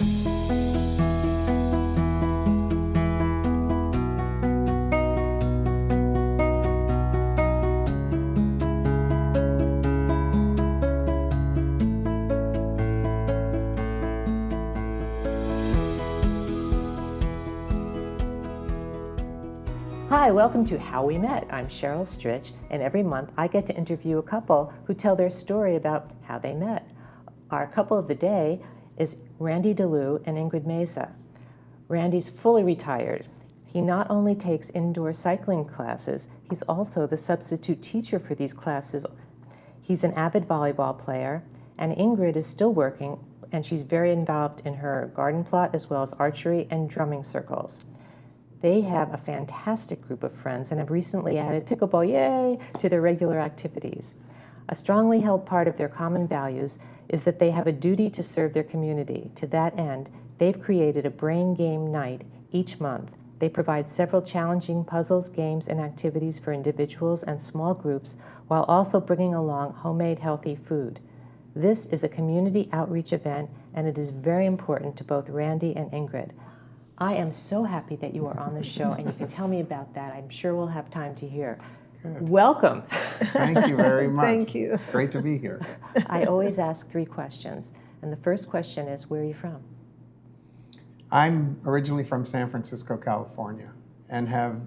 Hi, welcome to How We Met. I'm Sheryl Strich, and every month I get to interview a couple who tell their story about how they met. Our couple of the day is Randy DeLue and Ingrid Meza. Randy's fully retired. He not only takes indoor cycling classes, he's also the substitute teacher for these classes. He's an avid volleyball player, and Ingrid is still working, and she's very involved in her garden plot as well as archery and drumming circles. They have a fantastic group of friends and have recently added pickleball, yay, to their regular activities. A strongly held part of their common values is that they have a duty to serve their community. To that end, they've created a brain game night each month. They provide several challenging puzzles, games, and activities for individuals and small groups while also bringing along homemade healthy food. This is a community outreach event, and it is very important to both Randy and Ingrid. I am so happy that you are on the show, and you can tell me about that. I'm sure we'll have time to hear. Good. Welcome. Thank you very much. Thank you. It's great to be here. I always ask 3 questions, and the first question is, where are you from? I'm originally from San Francisco, California, and have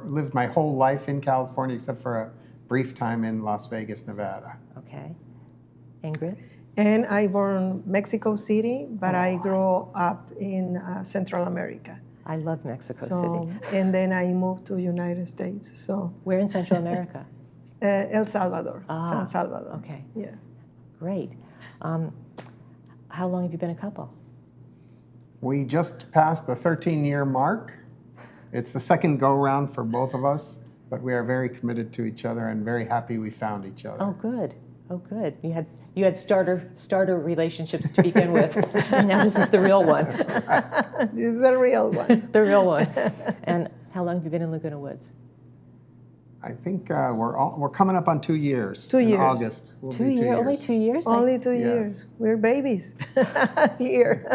lived my whole life in California except for a brief time in Las Vegas, Nevada. Okay. Ingrid? And I born Mexico City, but I grew up in Central America. I love Mexico City. And then I moved to United States. So where in Central America? El Salvador, San Salvador. Okay. Yes. Great. How long have you been a couple? We just passed the 13-year mark. It's the second go-round for both of us, but we are very committed to each other and very happy we found each other. Oh, good. Oh, good. You had starter relationships to begin with, and now this is the real one. This is the real one. The real one. And how long have you been in Laguna Woods? I think we're coming up on 2 years. 2 years. In August. Will be 2 years. Only 2 years? Only 2 years. We're babies here.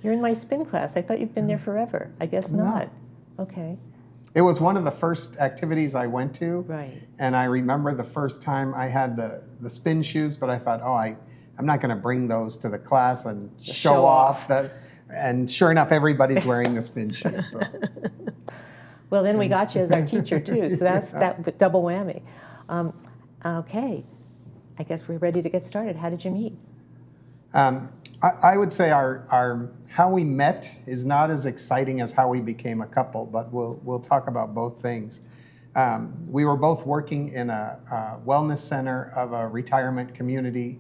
You're in my spin class. I thought you've been there forever. I guess not. Okay. It was one of the first activities I went to. Right. And I remember the first time I had the spin shoes, but I thought, I'm not going to bring those to the class and show off that. And sure enough, everybody's wearing the spin shoes. So. Well, then we got you as our teacher too, so that's that double whammy. Okay, I guess we're ready to get started. How did you meet? I would say our how we met is not as exciting as how we became a couple, but we'll talk about both things. We were both working in a wellness center of a retirement community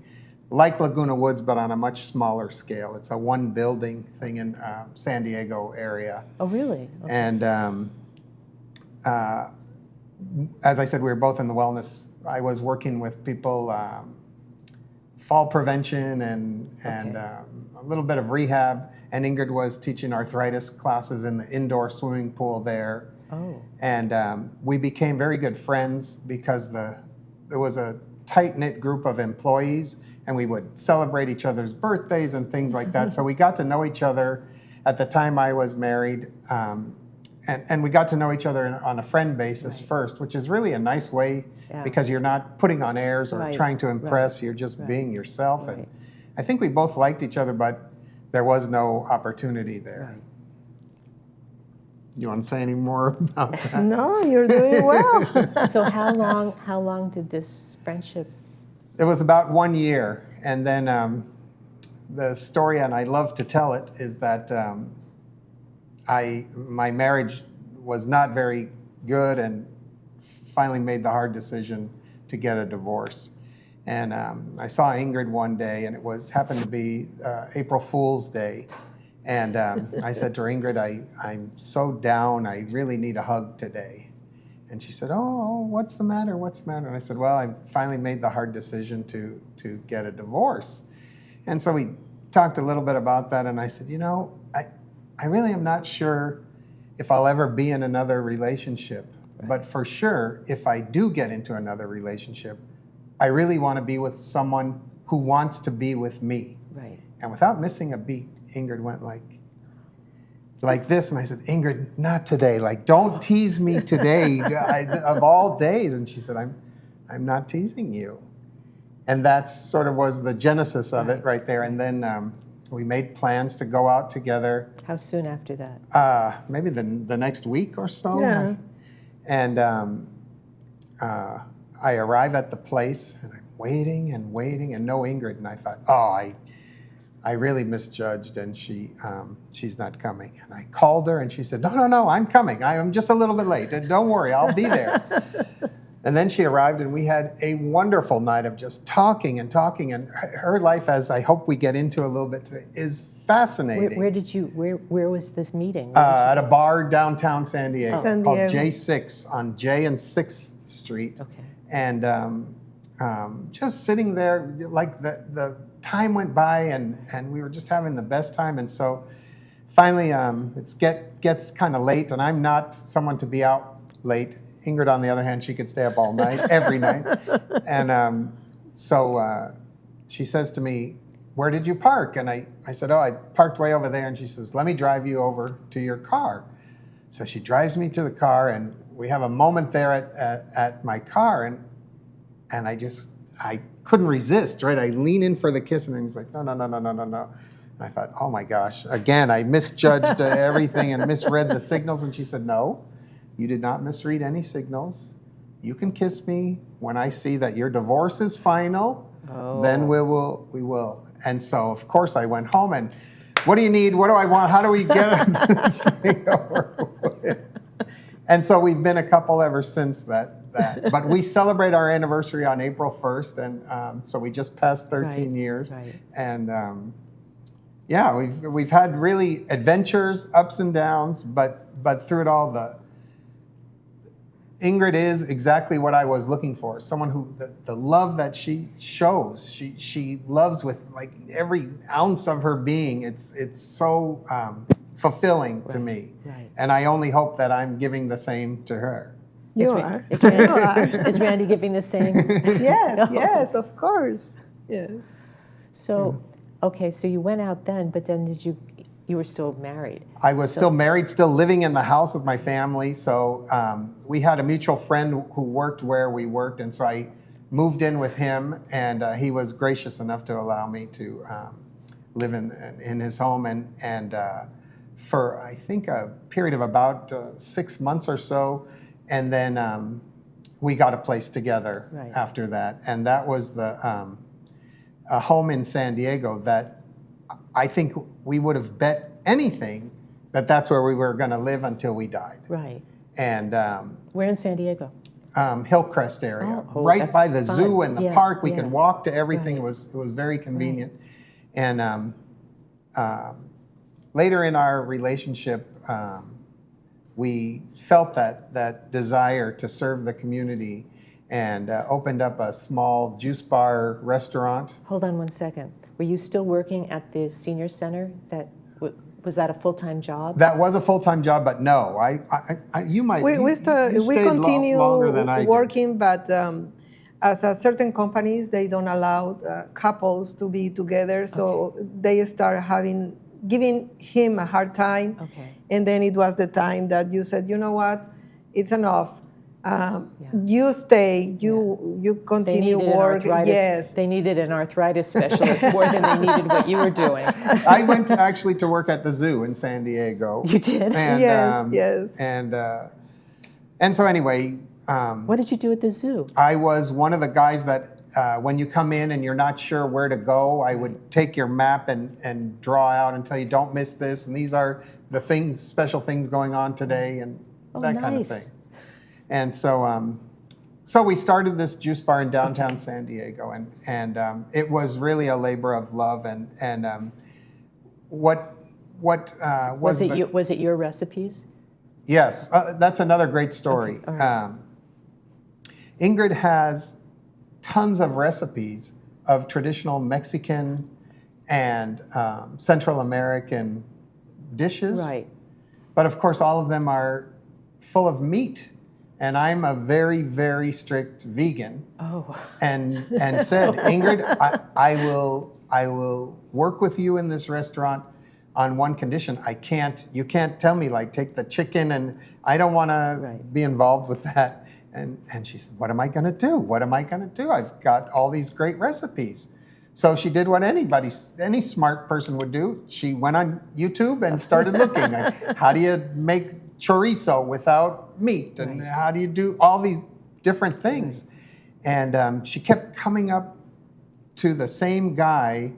like Laguna Woods, but on a much smaller scale. It's a one building thing in San Diego area. Oh, really? Okay. And as I said, we were both in the wellness. I was working with people, fall prevention and a little bit of rehab. And Ingrid was teaching arthritis classes in the indoor swimming pool there. Oh. And we became very good friends because there was a tight-knit group of employees, and we would celebrate each other's birthdays and things like that. So we got to know each other. At the time I was married, and we got to know each other on a friend basis first, which is really a nice way because you're not putting on airs or trying to impress, you're just being yourself. And I think we both liked each other, but there was no opportunity there. Right. You want to say any more about that? No, you're doing well. So how long did this friendship? It was about 1 year, and then the story, and I love to tell it, is that my marriage was not very good, and finally made the hard decision to get a divorce. And I saw Ingrid one day, and it happened to be April Fool's Day. And I said to her, Ingrid, I'm so down, I really need a hug today. And she said, oh, what's the matter? What's the matter? And I said, well, I finally made the hard decision to get a divorce. And so we talked a little bit about that, and I said, I really am not sure if I'll ever be in another relationship. Right. But for sure, if I do get into another relationship, I really want to be with someone who wants to be with me. Right. And without missing a beat, Ingrid went like this. And I said, Ingrid, not today. Like, don't tease me today of all days. And she said, I'm not teasing you. And that sort of was the genesis of it right there. And then we made plans to go out together. How soon after that? Maybe the next week or so. Yeah. And I arrive at the place, and I'm waiting and no Ingrid. And I thought, oh, I really misjudged, and she's not coming. And I called her, and she said, no, I'm coming. I'm just a little bit late. Don't worry, I'll be there. And then she arrived, and we had a wonderful night of just talking. And her life, as I hope we get into a little bit today, is fascinating. Where was this meeting? At a bar downtown San Diego San called Diego. J6 on J and 6th Street. Okay. And just sitting there, like the time went by, and we were just having the best time. And so finally, it gets kind of late, and I'm not someone to be out late. Ingrid, on the other hand, she could stay up all night, every night. And so she says to me, where did you park? And I said, I parked way over there. And she says, let me drive you over to your car. So she drives me to the car, and we have a moment there at my car. And I couldn't resist, right? I lean in for the kiss, and then he's like, no. And I thought, oh my gosh, again, I misjudged everything and misread the signals. And she said, no, you did not misread any signals. You can kiss me when I see that your divorce is final. Oh. Then we will. And so, of course, I went home, and what do you need? What do I want? How do we get this thing over with? And so we've been a couple ever since that. But we celebrate our anniversary on April 1st, and so we just passed 13 years. Right. And yeah, we've had really adventures, ups and downs, but through it all, Ingrid is exactly what I was looking for. Someone who, the love that she shows, she loves with like every ounce of her being. It's so fulfilling to me. Right. And I only hope that I'm giving the same to her. You are. Is Randy giving the same? Yes, yes, of course. Yes. So, okay, so you went out then, but then you were still married? I was still married, still living in the house with my family. So we had a mutual friend who worked where we worked, and so I moved in with him, and he was gracious enough to allow me to live in his home. And for, I think, a period of about 6 months or so, and then we got a place together after that. And that was a home in San Diego that I think we would have bet anything that that's where we were going to live until we died. Right. And Where in San Diego? Hillcrest area, Oh, right that's by the fun. zoo and the Yeah, park. We yeah. could walk to everything. Right. It was very convenient. And later in our relationship, we felt that desire to serve the community, and opened up a small juice bar restaurant. Hold on one second. Were you still working at the senior center? Was that a full-time job? That was a full-time job, but no, you might. We you stayed continue longer than I did. working, but as certain companies, they don't allow couples to be together, so they start giving him a hard time. Okay. And then it was the time that you said, you know what, it's enough. You stay, you continue work. Yes. They needed an arthritis specialist more than they needed what you were doing. I went actually to work at the zoo in San Diego. You did? And, Yes, yes. And so anyway, What did you do at the zoo? I was one of the guys that when you come in and you're not sure where to go, I would take your map and draw out and tell you, don't miss this, and these are the things, special things going on today, and that kind of thing. And so we started this juice bar in downtown San Diego, and it was really a labor of love. And what was it your recipes? Yes, that's another great story. Okay. All right. Ingrid has tons of recipes of traditional Mexican and Central American dishes. Right. But of course, all of them are full of meat. And I'm a very, very strict vegan. Oh. And said, Ingrid, I will I will work with you in this restaurant on one condition. You can't tell me, like, take the chicken, and I don't want to be involved with that. And she said, what am I going to do? What am I going to do? I've got all these great recipes. So she did what any smart person would do. She went on YouTube and started looking at how do you make chorizo without meat, and how do you do all these different things. And she kept coming up to the same guy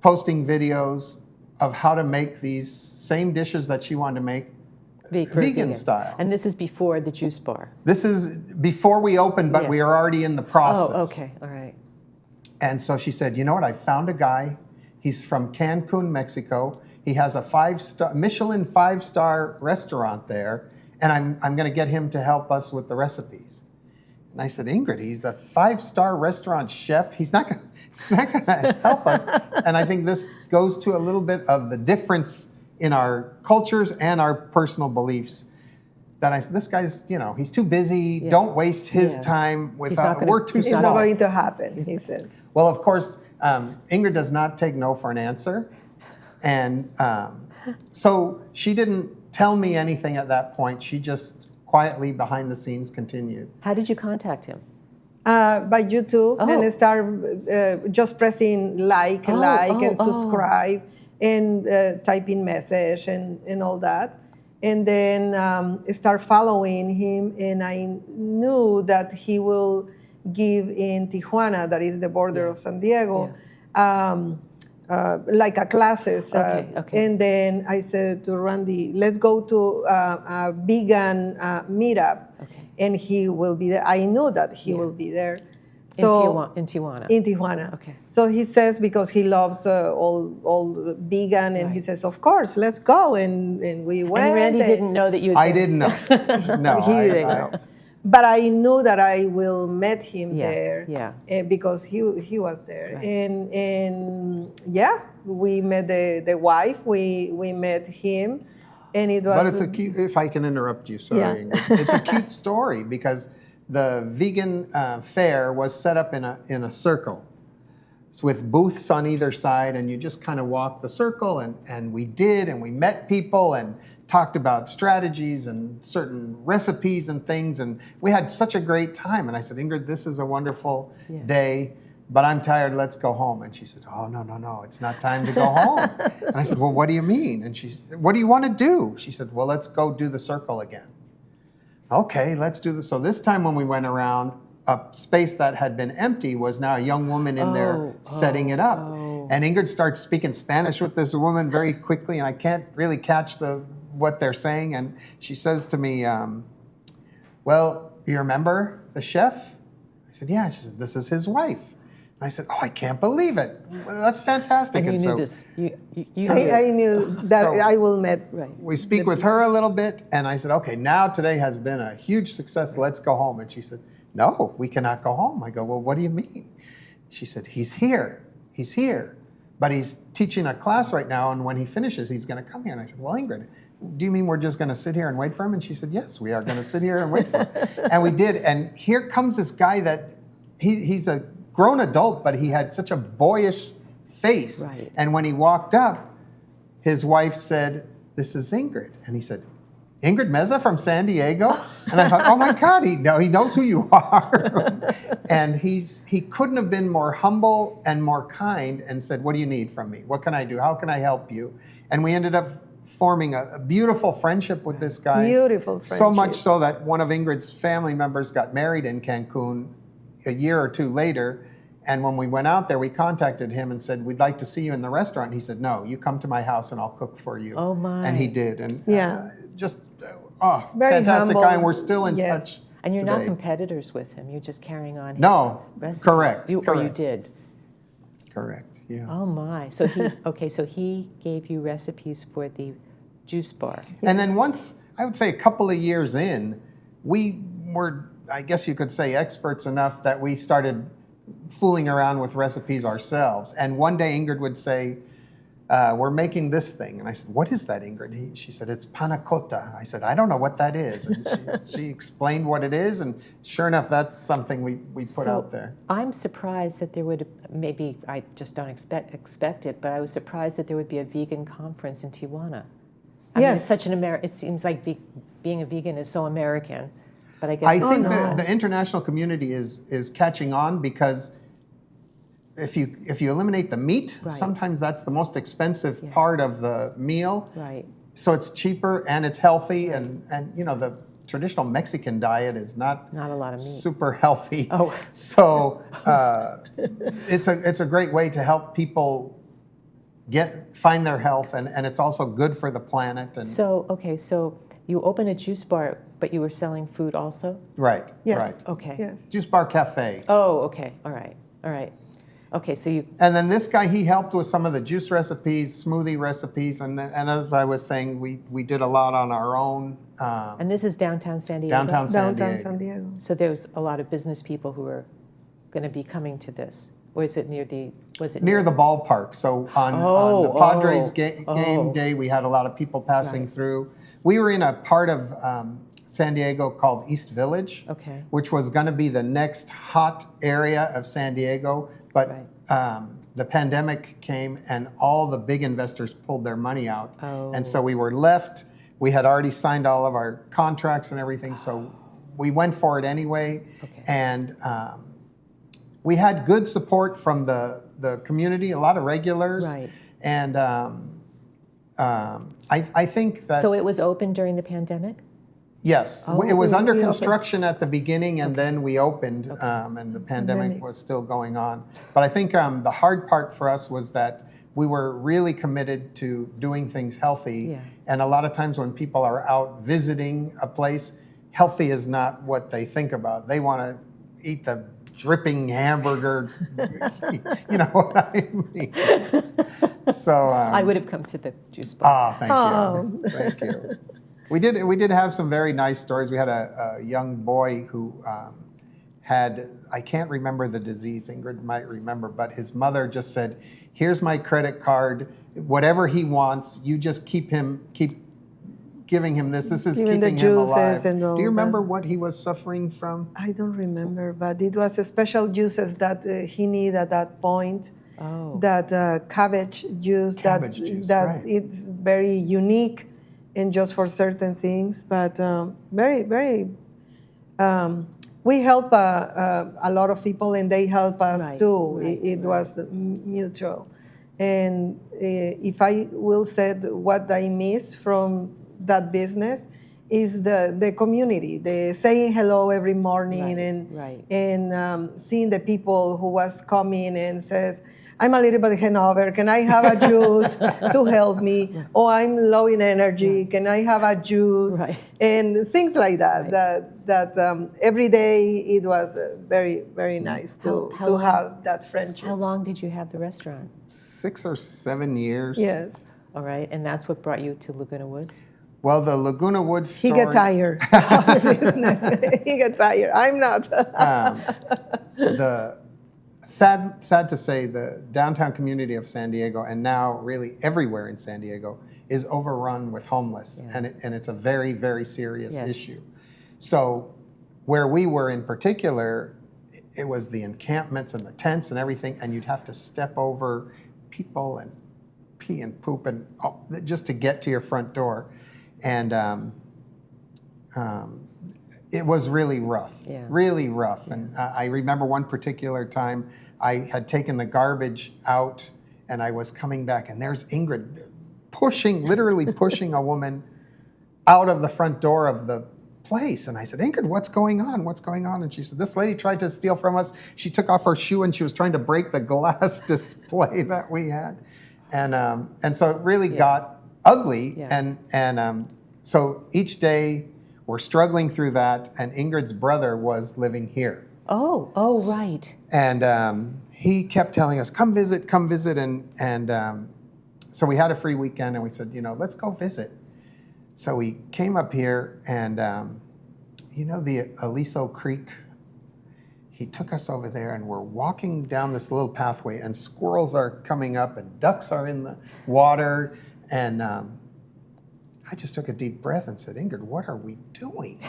posting videos of how to make these same dishes that she wanted to make vegan style. And this is before the juice bar. This is before we opened, but we are already in the process. Oh, okay, all right. And so she said, you know what, I found a guy. He's from Cancun, Mexico. He has a Michelin 5-star restaurant there, and I'm going to get him to help us with the recipes. And I said, Ingrid, he's a 5-star restaurant chef. He's not going to help us. And I think this goes to a little bit of the difference in our cultures and our personal beliefs. That I said, this guy's, he's too busy. Don't waste his time without. We're too small. It's not going to happen, he says. Well, of course, Ingrid does not take no for an answer. And so she didn't tell me anything at that point. She just quietly behind the scenes continued. How did you contact him? By YouTube, and start just pressing like and subscribe, and typing message and all that. And then start following him, and I knew that he will give in Tijuana, that is the border of San Diego, like a classes. And then I said to Randy, let's go to a vegan meetup, and he will be there. I know that he will be there. So in Tijuana. In Tijuana. Okay. So he says, because he loves all vegan, and he says, of course, let's go. And we went. And Randy didn't know that you. I didn't know. No, he didn't know. But I knew that I will meet him there. Because he was there, and we met the wife. We met him, and it was. But it's a cute. If I can interrupt you, sorry. Ingrid. It's a cute story because the vegan fair was set up in a circle. It's with booths on either side, and you just kind of walk the circle, and we met people and talked about strategies and certain recipes and things, and we had such a great time. And I said, Ingrid, this is a wonderful day, but I'm tired, let's go home. And she said, oh, no, it's not time to go home. And I said, well, what do you mean? And she said, what do you want to do? She said, well, let's go do the circle again. Okay, let's do this. So this time when we went around, a space that had been empty was now a young woman in there setting it up. And Ingrid starts speaking Spanish with this woman very quickly, and I can't really catch what they're saying. And she says to me, well, you remember the chef? I said, yeah. She said, this is his wife. And I said, oh, I can't believe it. Well, that's fantastic. And you knew this. I knew that I will meet. We speak with her a little bit, and I said, okay, now today has been a huge success. Let's go home. And she said, no, we cannot go home. I go, well, what do you mean? She said, he's here. But he's teaching a class right now, and when he finishes, he's going to come here. And I said, well, Ingrid, do you mean we're just going to sit here and wait for him? And she said, yes, we are going to sit here and wait for him. And we did. And here comes this guy that he's a grown adult, but he had such a boyish face. And when he walked up, his wife said, this is Ingrid. And he said, Ingrid Meza from San Diego? And I thought, oh my God, he knows who you are. And he couldn't have been more humble and more kind, and said, what do you need from me? What can I do? How can I help you? And we ended up forming a beautiful friendship with this guy. Beautiful friendship. So much so that one of Ingrid's family members got married in Cancun a year or two later. And when we went out there, we contacted him and said, we'd like to see you in the restaurant. And he said, no, you come to my house and I'll cook for you. Oh my. And he did. And just very fantastic humble. guy. And we're still in touch. And you're today. not competitors with him. You're just carrying on his recipes. Correct. Or you did. Correct, yeah. Oh my. So he gave you recipes for the juice bar. And then once, I would say a couple of years in, we were, I guess you could say, experts enough that we started fooling around with recipes ourselves. And one day Ingrid would say, we're making this thing. And I said, what is that, Ingrid? She said, it's panna cotta. I said, I don't know what that is. And she explained what it is. And sure enough, that's something we put out there. I'm surprised that there would, maybe I just don't expect it, but I was surprised that there would be a vegan conference in Tijuana. I mean, it's such an it seems like being a vegan is so American, but I guess I think the international community is catching on because if you eliminate the meat, sometimes that's the most expensive part of the meal. Right. So it's cheaper and it's healthy, and you know the traditional Mexican diet is not a lot of meat. Super healthy. Oh. So it's a great way to help people find their health, and it's also good for the planet. And so you opened a juice bar, but you were selling food also? Right. Yes. Right. Okay. Yes. Juice bar cafe. Oh, okay. All right. Okay, so you... And then this guy, he helped with some of the juice recipes, smoothie recipes, and as I was saying, we did a lot on our own. And this is downtown San Diego? Downtown San Diego. So there's a lot of business people who are going to be coming to this. Or is it near the ballpark? So on the Padres game day, we had a lot of people passing through. We were in a part of San Diego called East Village, which was going to be the next hot area of San Diego. But the pandemic came and all the big investors pulled their money out. And so we were left. We had already signed all of our contracts and everything. So we went for it anyway. And we had good support from the community, a lot of regulars. And I think that... So it was open during the pandemic? Yes, it was under construction at the beginning, and then we opened, and the pandemic was still going on. But I think the hard part for us was that we were really committed to doing things healthy. And a lot of times when people are out visiting a place, healthy is not what they think about. They want to eat the dripping hamburger, you know what I mean? So I would have come to the juice bar. Thank you. Thank you. We did have some very nice stories. We had a young boy who had, I can't remember the disease, Ingrid might remember, but his mother just said, here's my credit card, whatever he wants, you just keep giving him this. This is Even keeping the him alive. juices and all Do you remember that. what he was suffering from? I don't remember, but it was a special juices that he needed at that point. That cabbage juice, Cabbage juice, that right. it's very unique and just for certain things, but very, very, we help a lot of people and they help us too. It was mutual. And if I will say what I miss from that business is the community, the saying hello every morning and seeing the people who was coming and says, I'm a little bit hangover. Can I have a juice to help me? Or I'm low in energy. Can I have a juice? And things like that. That every day it was very, very nice to have that friendship. How long did you have the restaurant? 6 or 7 years. Yes. All right, and that's what brought you to Laguna Woods? Well, the Laguna Woods story... He get tired of the business. He get tired. I'm not. Sad to say, the downtown community of San Diego, and now really everywhere in San Diego, is overrun with homeless, and it's a very, very serious issue. So where we were in particular, it was the encampments and the tents and everything, and you'd have to step over people and pee and poop and just to get to your front door. And it was really rough, really rough. And I remember one particular time I had taken the garbage out and I was coming back and there's Ingrid literally pushing a woman out of the front door of the place. And I said, Ingrid, what's going on? What's going on? And she said, this lady tried to steal from us. She took off her shoe and she was trying to break the glass display that we had. And so it really got ugly. And so each day, we're struggling through that, and Ingrid's brother was living here. Oh, right. And he kept telling us, come visit, and so we had a free weekend, and we said, let's go visit. So we came up here, and the Aliso Creek, he took us over there, and we're walking down this little pathway, and squirrels are coming up, and ducks are in the water, and I just took a deep breath and said, Ingrid, what are we doing?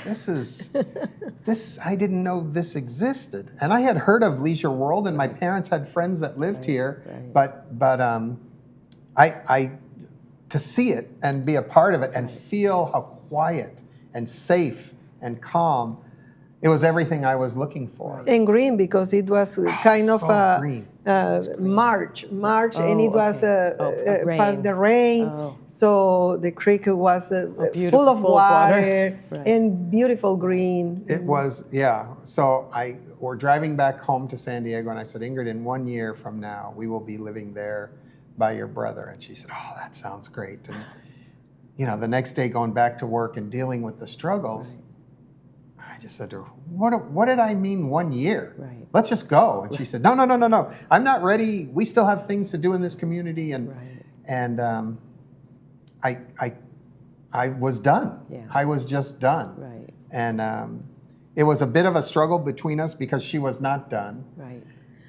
This, I didn't know this existed. And I had heard of Leisure World, and my parents had friends that lived here, but I to see it and be a part of it and feel how quiet and safe and calm, it was everything I was looking for. And green, because it was kind of so green. March, and it was past the rain, so the creek was full of water and beautiful green. It was, yeah. So we're driving back home to San Diego, and I said, Ingrid, in 1 year from now, we will be living there by your brother. And she said, oh, that sounds great. And the next day going back to work and dealing with the struggles, I just said to her, what did I mean 1 year? Right. Let's just go. And she said, no. I'm not ready. We still have things to do in this community. And I was done. Yeah. I was just done. Right. And it was a bit of a struggle between us because she was not done. Right.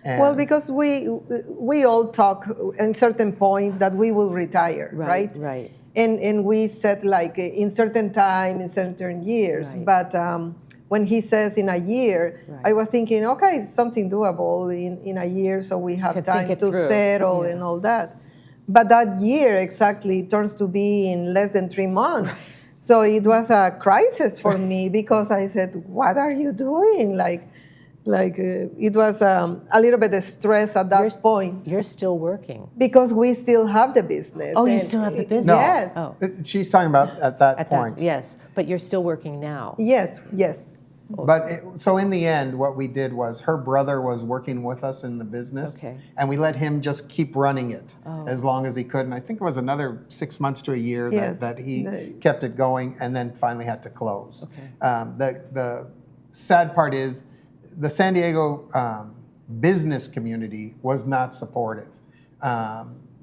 And well, because we all talk at a certain point that we will retire, right? Right. And we said like in certain time, in certain years. Right. But when he says in a year, I was thinking, okay, it's something doable in a year, so we have time to settle and all that. But that year exactly turns to be in less than 3 months. So it was a crisis for me because I said, what are you doing? It was a little bit of stress at that point. You're still working. Because we still have the business. Oh, you still have the business? No. Yes. Oh. She's talking about at that point. Yes, but you're still working now. Yes. But so in the end, what we did was her brother was working with us in the business, and we let him just keep running it as long as he could. And I think it was another 6 months to a year that he kept it going, and then finally had to close. Okay. The sad part is the San Diego business community was not supportive.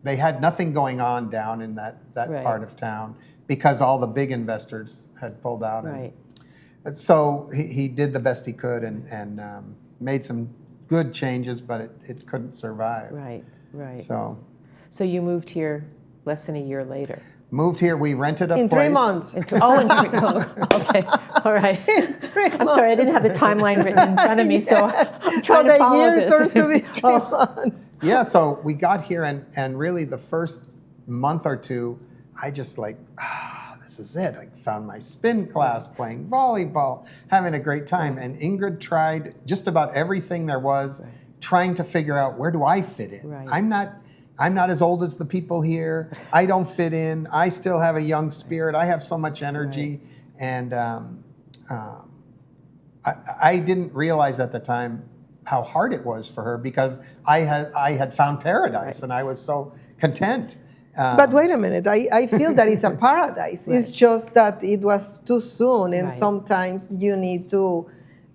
They had nothing going on down in that part of town because all the big investors had pulled out. Right. So he did the best he could and made some good changes, but it couldn't survive. Right. So you moved here less than a year later. Moved here, we rented a place. In 3 months. Okay, all right. I'm sorry, I didn't have the timeline written in front of me, so I'm trying to follow this. So the year turns to be 3 months. Yeah, so we got here, and really the first month or two, I just this is it. I found my spin class, playing volleyball, having a great time. And Ingrid tried just about everything there was, trying to figure out, where do I fit in? Right. I'm not as old as the people here. I don't fit in. I still have a young spirit. I have so much energy. And I didn't realize at the time how hard it was for her because I had found paradise and I was so content. But wait a minute, I feel that it's a paradise. It's just that it was too soon, and sometimes you need to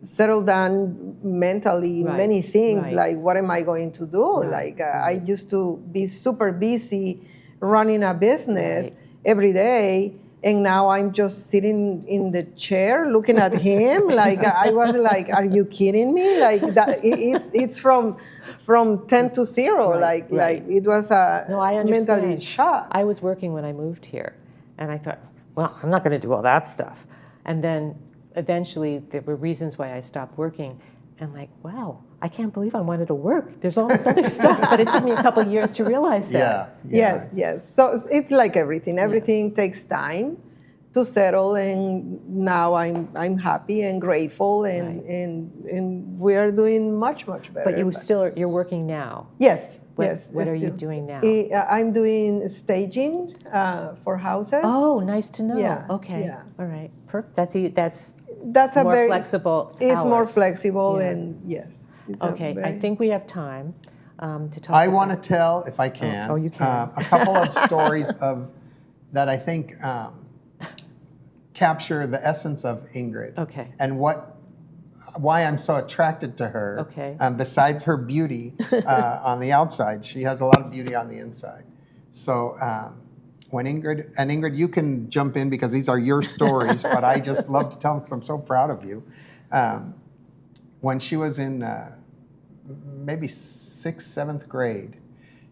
settle down mentally many things, like what am I going to do? I used to be super busy running a business every day, and now I'm just sitting in the chair looking at him. I was like, are you kidding me? It's from 10 to 0, it was a mentally shock. I was working when I moved here, and I thought, well, I'm not going to do all that stuff. And then eventually there were reasons why I stopped working, and wow, I can't believe I wanted to work. There's all this other stuff, but it took me a couple of years to realize that. Yeah. Yes. So it's like everything. Everything takes time to settle, and now I'm happy and grateful, and we are doing much better. But you're working now. Yes. What are you doing now? I'm doing staging for houses. Oh, nice to know. Yeah. Okay. Yeah. All right. Perfect. That's a more very flexible. It's more hours. flexible, and yes. Okay. I think we have time to talk. I want to tell, if I can, you can. a couple of stories that I think capture the essence of Ingrid. Okay. And why I'm so attracted to her. Okay. Besides her beauty on the outside, she has a lot of beauty on the inside. So when Ingrid, you can jump in because these are your stories, but I just love to tell them because I'm so proud of you. when she was in maybe 6th, 7th grade,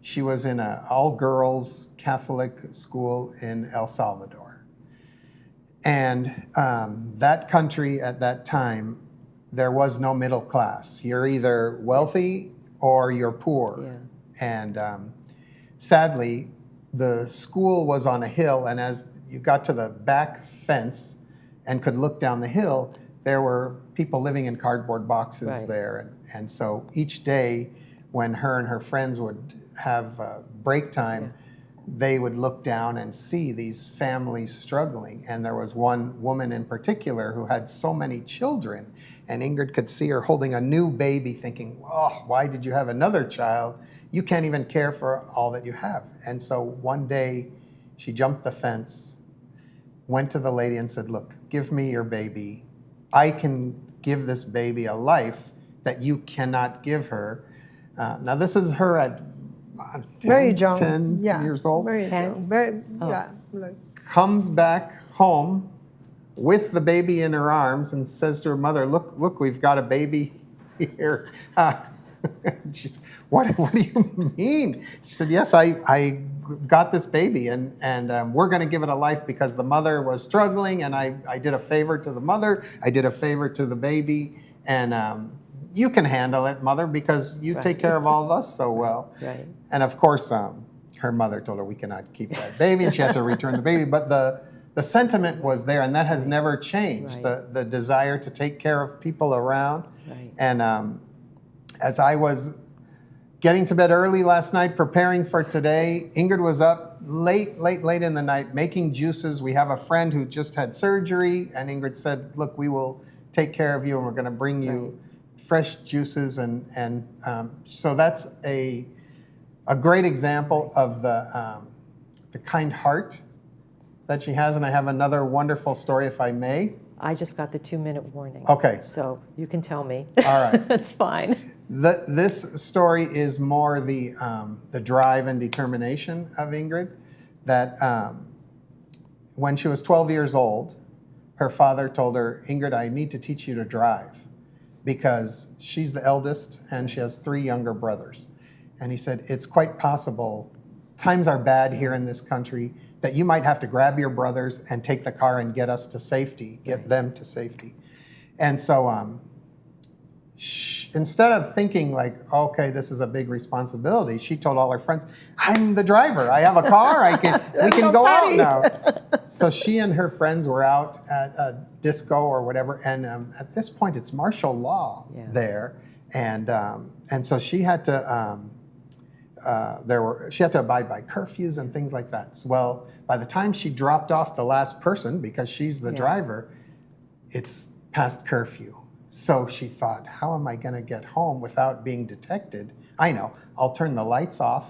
she was in an all-girls Catholic school in El Salvador. And that country at that time, there was no middle class. You're either wealthy or you're poor. Yeah. And sadly, the school was on a hill, and as you got to the back fence and could look down the hill, there were people living in cardboard boxes Right. there. And so each day when her and her friends would have break time, they would look down and see these families struggling. And there was one woman in particular who had so many children, and Ingrid could see her holding a new baby thinking, oh, why did you have another child? You can't even care for all that you have. And so one day she jumped the fence, went to the lady and said, look, give me your baby. I can give this baby a life that you cannot give her. Now this is her at 10, Very young. 10 Yeah, years old. Very 10? young. Very, yeah. Like, Comes back home with the baby in her arms and says to her mother, look, we've got a baby here. She said, what do you mean? She said, yes, I got this baby, and we're going to give it a life because the mother was struggling, and I did a favor to the mother, I did a favor to the baby, and you can handle it, mother, because you Right. take care of all of us so well. Right. And of course, her mother told her we cannot keep that baby, and she had to return the baby, but the sentiment was there, and that has never changed, Right. the desire to take care of people around. Right. And as I was getting to bed early last night, preparing for today, Ingrid was up late in the night making juices. We have a friend who just had surgery, and Ingrid said, look, we will take care of you, and we're going to bring you fresh juices. And so that's a great example of the kind heart that she has. And I have another wonderful story, if I may. I just got the 2-minute warning. Okay. So you can tell me. All right. That's fine. This story is more the drive and determination of Ingrid, that when she was 12 years old, her father told her, Ingrid, I need to teach you to drive, because she's the eldest and she has 3 younger brothers. And he said, it's quite possible, times are bad here in this country, that you might have to grab your brothers and take the car and get us to safety, get them to safety. And so instead of thinking like, okay, this is a big responsibility, she told all her friends, I'm the driver. I have a car. We can go out now. So she and her friends were out at a disco or whatever, and at this point it's martial law there, and so she had to she had to abide by curfews and things like that. So, well, by the time she dropped off the last person, because she's the driver, it's past curfew. So she thought, how am I going to get home without being detected? I know, I'll turn the lights off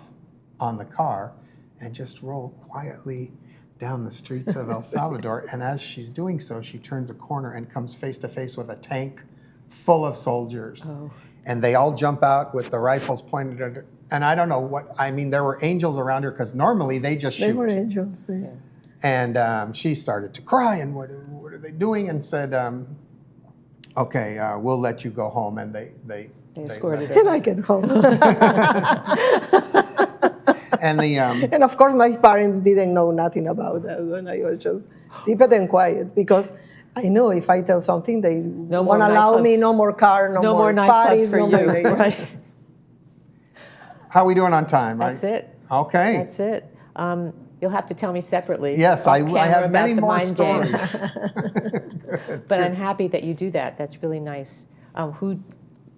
on the car and just roll quietly down the streets of El Salvador. And as she's doing so, she turns a corner and comes face to face with a tank full of soldiers. Oh. And they all jump out with the rifles pointed at her. And I don't know there were angels around her, because normally they just shoot. they were angels. Yeah. And she started to cry, and what are they doing? And said, okay, we'll let you go home. And they escorted her. Can I get home? And And of course, my parents didn't know nothing about that, and I was just seated and quiet, because I know if I tell something, they more won't allow nightclubs. me, no more car, no more nightclubs parties, for no you. more. Right. how are we doing on time? That's it. Okay. That's it. You'll have to tell me separately. Yes, off I camera have many about the more mind stories. games. But I'm happy that you do that. That's really nice.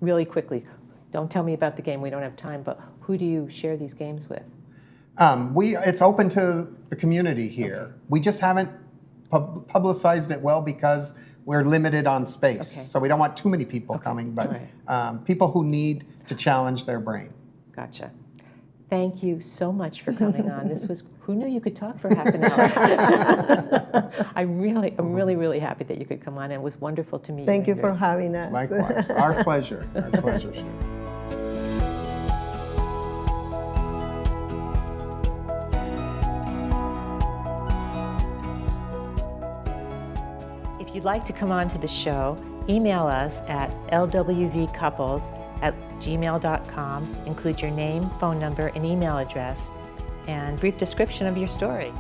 Really quickly, don't tell me about the game. We don't have time. But who do you share these games with? It's open to the community here. Okay. We just haven't publicized it well because we're limited on space. Okay. So we don't want too many people coming, but people who need to challenge their brain. Gotcha. Thank you so much for coming on. Who knew you could talk for half an hour? I'm really happy that you could come on, and it was wonderful to meet you. Thank you for Ingrid. having us. Likewise. Our pleasure. Our pleasure, Sheryl. If you'd like to come on to the show, Email us at lwvcouples@gmail.com. Include your name, phone number, and email address, and brief description of your story.